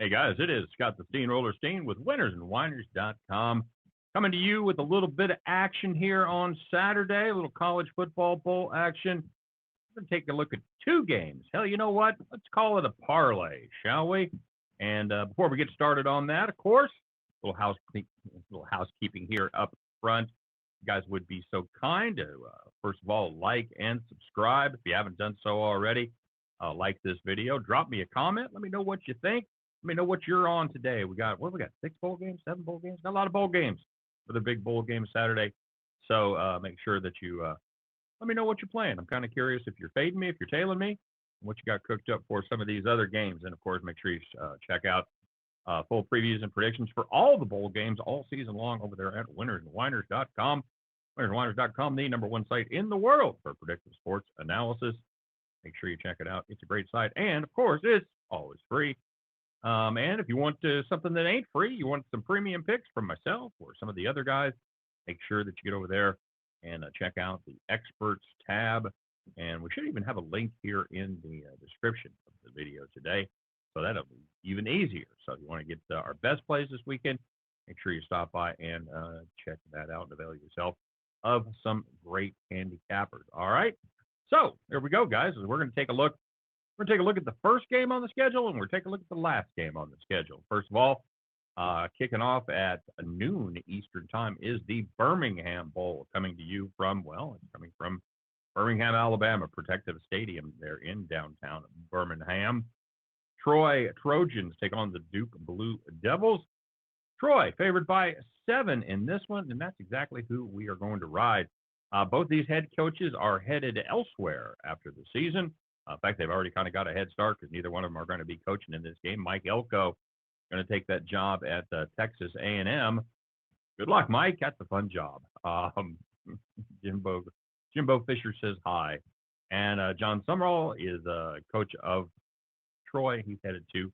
Hey guys, it is Scott the Steehnroller Steehn with winnersandwhiners.com coming to you with a little bit of action here on Saturday, a little college football bowl action. We're going to take a look at two games. Hell, you know what? Let's call it a parlay, shall we? And before we get started on that, of course, a little housekeeping here up front. You guys would be so kind to, first of all, like and subscribe if you haven't done so already. Like this video, drop me a comment. Let me know what you think. Let me know what you're on today. We got 6 bowl games, 7 bowl games, got a lot of bowl games for the big bowl game Saturday. So make sure that you let me know what you're playing. I'm kind of curious if you're fading me, if you're tailing me, and what you got cooked up for some of these other games. And of course, make sure you check out full previews and predictions for all the bowl games all season long over there at winnersandwhiners.com. Winnersandwhiners.com, the #1 site in the world for predictive sports analysis. Make sure you check it out. It's a great site. And of course, it's always free. And if you want something that ain't free, you want some premium picks from myself or some of the other guys, make sure that you get over there and check out the experts tab. And we should even have a link here in the description of the video today. So that'll be even easier. So if you want to get our best plays this weekend, make sure you stop by and check that out and avail yourself of some great handicappers. All right. So there we go, guys. We're going to take a look. We're going to take a look at the first game on the schedule, and we're taking a look at the last game on the schedule. First of all, kicking off at noon Eastern time is the Birmingham Bowl, coming to you from, it's coming from Birmingham, Alabama, Protective Stadium there in downtown Birmingham. Troy Trojans take on the Duke Blue Devils. Troy favored by 7 in this one, and that's exactly who we are going to ride. Both these head coaches are headed elsewhere after the season. In fact, they've already kind of got a head start because neither one of them are going to be coaching in this game. Mike Elko going to take that job at Texas A&M. Good luck, Mike. That's a fun job. Jimbo Fisher says hi. And John Summerall is coach of Troy. He's headed to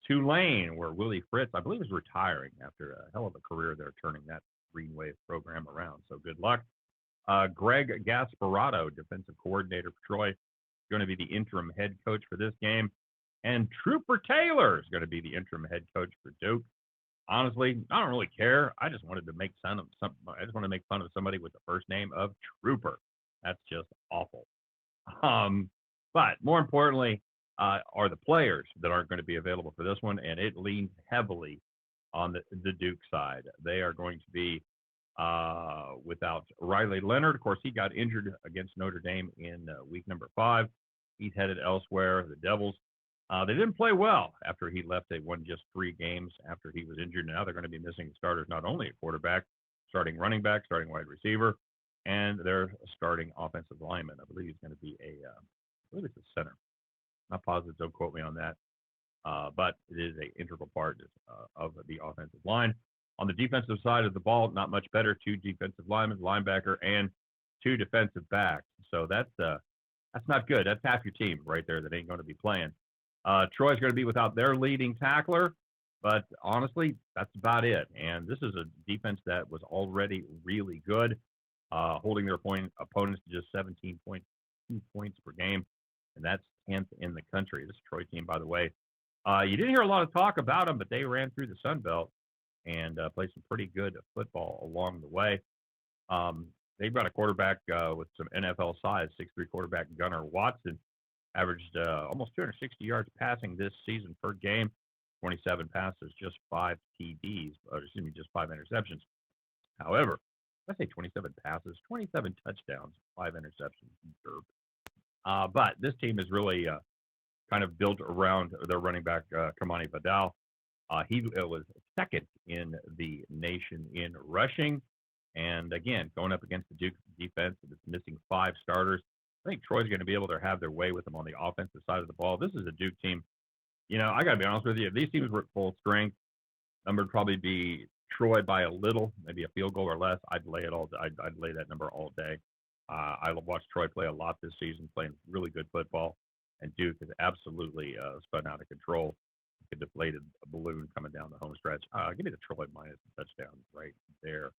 Tulane, where Willie Fritz, I believe, is retiring after a hell of a career there, turning that Green Wave program around. So good luck. Greg Gasparato, defensive coordinator for Troy, going to be the interim head coach for this game. And Trooper Taylor is going to be the interim head coach for Duke. Honestly, I don't really care. I just wanted to make fun of somebody with the first name of Trooper. That's just awful. But more importantly, are the players that aren't going to be available for this one, and it leans heavily on the Duke side. They are going to be without Riley Leonard. Of course, he got injured against Notre Dame in week number 5. He's headed elsewhere. The Devils, they didn't play well after he left. They won just 3 games after he was injured. Now they're going to be missing starters, not only at quarterback, starting running back, starting wide receiver, and their starting offensive lineman. I believe he's going to be I believe it's a center. Not positive, don't quote me on that. But it is an integral part of the offensive line. On the defensive side of the ball, not much better. 2 defensive linemen, linebacker, and 2 defensive backs. So that's not good. That's half your team right there that ain't going to be playing. Troy's going to be without their leading tackler, but honestly, that's about it. And this is a defense that was already really good, holding their opponents to just 17.2 points per game, and that's 10th in the country. This Troy team, by the way, you didn't hear a lot of talk about them, but they ran through the Sun Belt and played some pretty good football along the way. They've got a quarterback with some NFL size, 6'3" quarterback Gunnar Watson, averaged almost 260 yards passing this season per game, 27 passes, just 5 TDs, just 5 interceptions. However, I say 27 passes, 27 touchdowns, 5 interceptions. But this team is really kind of built around their running back, Kamani Vidal. He was second in the nation in rushing. And again, going up against the Duke defense that's missing 5 starters, I think Troy's going to be able to have their way with them on the offensive side of the ball. This is a Duke team. You know, I got to be honest with you. If these teams were at full strength, number would probably be Troy by a little, maybe a field goal or less. I'd lay it all. I'd lay that number all day. I watched Troy play a lot this season, playing really good football, and Duke has absolutely spun out of control. A deflated balloon coming down the home stretch. Give me the Troy minus the touchdown right there.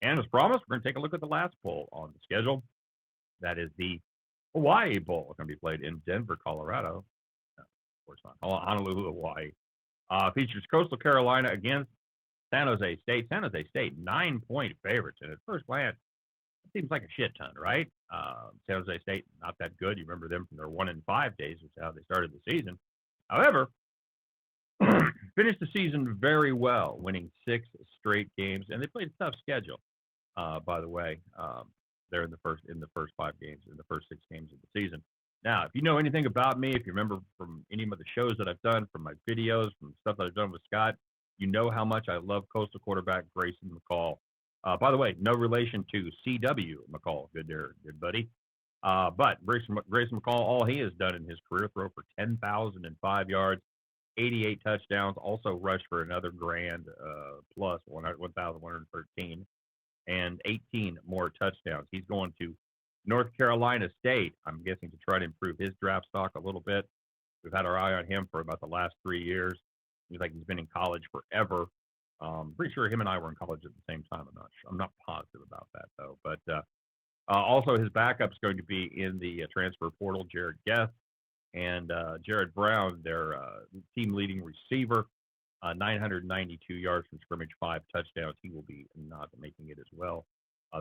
And as promised, we're going to take a look at the last bowl on the schedule. That is the Hawaii Bowl. It's going to be played in Denver, Colorado. Of course not. Honolulu, Hawaii. Features Coastal Carolina against San Jose State. San Jose State, 9-point favorites. And at first glance, it seems like a shit ton, right? San Jose State, not that good. You remember them from their 1-5 days, which is how they started the season. However, finished the season very well, winning 6 straight games, and they played a tough schedule. By the way, they're in the first 5 games, in the first 6 games of the season. Now, if you know anything about me, if you remember from any of the shows that I've done, from my videos, from stuff that I've done with Scott, you know how much I love Coastal quarterback Grayson McCall. By the way, no relation to C.W. McCall, good buddy. But Grayson McCall, all he has done in his career, throw for 10,005 yards, 88 touchdowns, also rushed for another grand plus 1,113, and 18 more touchdowns. He's going to North Carolina State, I'm guessing, to try to improve his draft stock a little bit. We've had our eye on him for about the last 3 years. Seems like he's been in college forever. Pretty sure him and I were in college at the same time. I'm not positive about that, though. But also his backup's going to be in the transfer portal, Jared Guest, and Jared Brown, their team-leading receiver, 992 yards from scrimmage, 5 touchdowns. He will be not making it as well.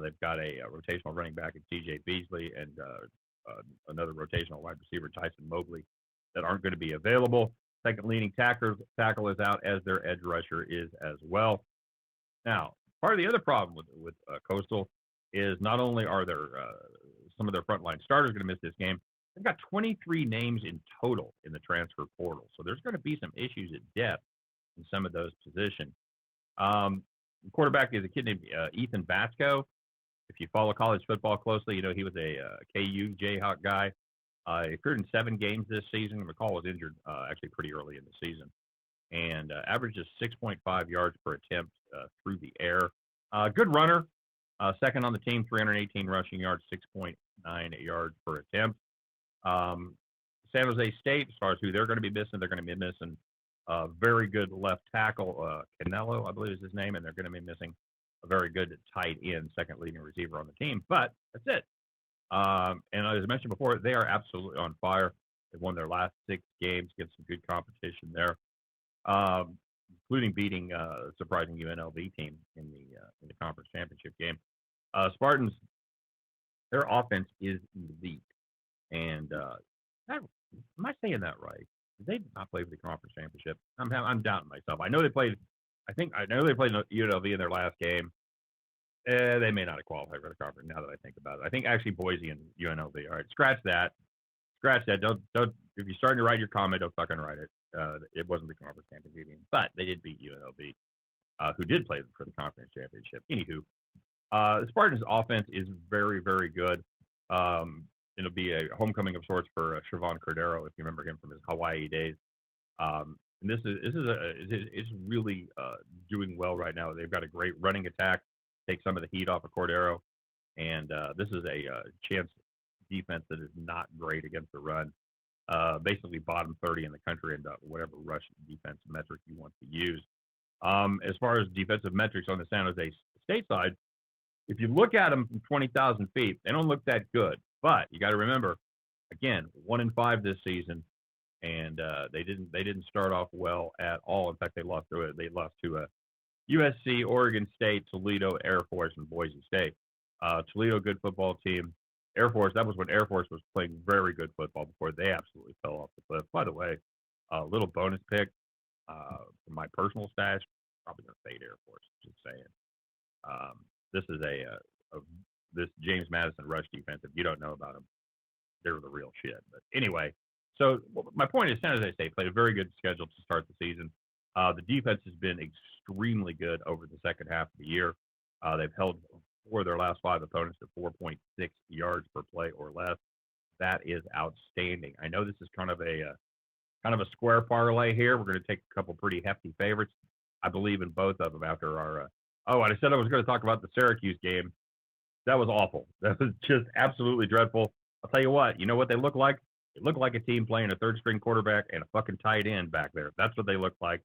They've got a rotational running back in C.J. Beasley and another rotational wide receiver, Tyson Mobley, that aren't going to be available. Second leading tackle is out, as their edge rusher is as well. Now, part of the other problem with Coastal is not only are there some of their frontline starters going to miss this game, they've got 23 names in total in the transfer portal. So there's going to be some issues at depth in some of those positions. The quarterback is a kid named Ethan Basco. If you follow college football closely, you know he was a KU Jayhawk guy. He appeared in 7 games this season. McCall was injured actually pretty early in the season, and averages 6.5 yards per attempt through the air. Good runner. Second on the team, 318 rushing yards, 6.9 yards per attempt. San Jose State, as far as who they're going to be missing, they're going to be missing a very good left tackle, Canelo, I believe is his name, and they're going to be missing a very good tight end, second leading receiver on the team. But that's it. And as I mentioned before, they are absolutely on fire. They've won their last 6 games, get some good competition there, including beating a surprising UNLV team in the conference championship game. Spartans, their offense is elite, and am I saying that right? Did they not play for the conference championship? I'm doubting myself. I know they played UNLV in their last game. They may not have qualified for the conference. Now that I think about it, I think actually Boise and UNLV. All right, scratch that. Don't. If you're starting to write your comment, don't fucking write it. It wasn't the conference championship game, but they did beat UNLV, who did play for the conference championship. Anywho, the Spartans' offense is very, very good. It'll be a homecoming of sorts for Siobhan Cordero, if you remember him from his Hawaii days. And this is really doing well right now. They've got a great running attack, take some of the heat off of Cordero, and this is a chance defense that is not great against the run. Basically bottom 30 in the country in whatever rush defense metric you want to use. As far as defensive metrics on the San Jose State side, if you look at them from 20,000 feet, they don't look that good. But you got to remember, again, 1-5 this season, and they didn't start off well at all. In fact, they lost to USC, Oregon State, Toledo, Air Force, and Boise State. Toledo, good football team. Air Force, that was when Air Force was playing very good football before they absolutely fell off the cliff. By the way, a little bonus pick from my personal stash, probably going to fade Air Force, just saying. This is this James Madison rush defense. If you don't know about them, they're the real shit. But anyway, so my point is San Jose State played a very good schedule to start the season. The defense has been extremely good over the second half of the year. They've held 4 of their last 5 opponents to 4.6 yards per play or less. That is outstanding. I know this is kind of a square parlay here. We're going to take a couple pretty hefty favorites. I believe in both of them after our. I said I was going to talk about the Syracuse game. That was awful. That was just absolutely dreadful. I'll tell you what. You know what they look like? They look like a team playing a third-string quarterback and a fucking tight end back there. That's what they look like.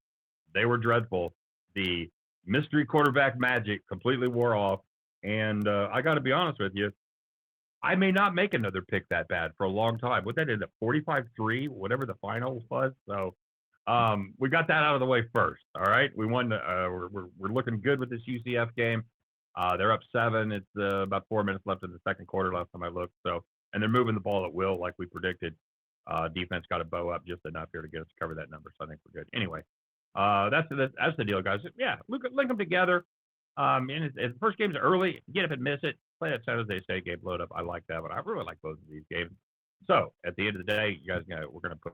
They were dreadful. The mystery quarterback magic completely wore off. And I got to be honest with you, I may not make another pick that bad for a long time. What that ended up 45-3, whatever the final was. So We got that out of the way first. All right, we won. We're looking good with this UCF game. They're up 7. It's about 4 minutes left in the second quarter. Last time I looked, and they're moving the ball at will, like we predicted. Defense got to bow up just enough here to get us to cover that number, so I think we're good. Anyway, that's the deal, guys. Yeah, link them together. And the first game's early. Get up and miss it. Play that San Jose State game, load up. I like that one. I really like both of these games. So at the end of the day, you guys, we're going to put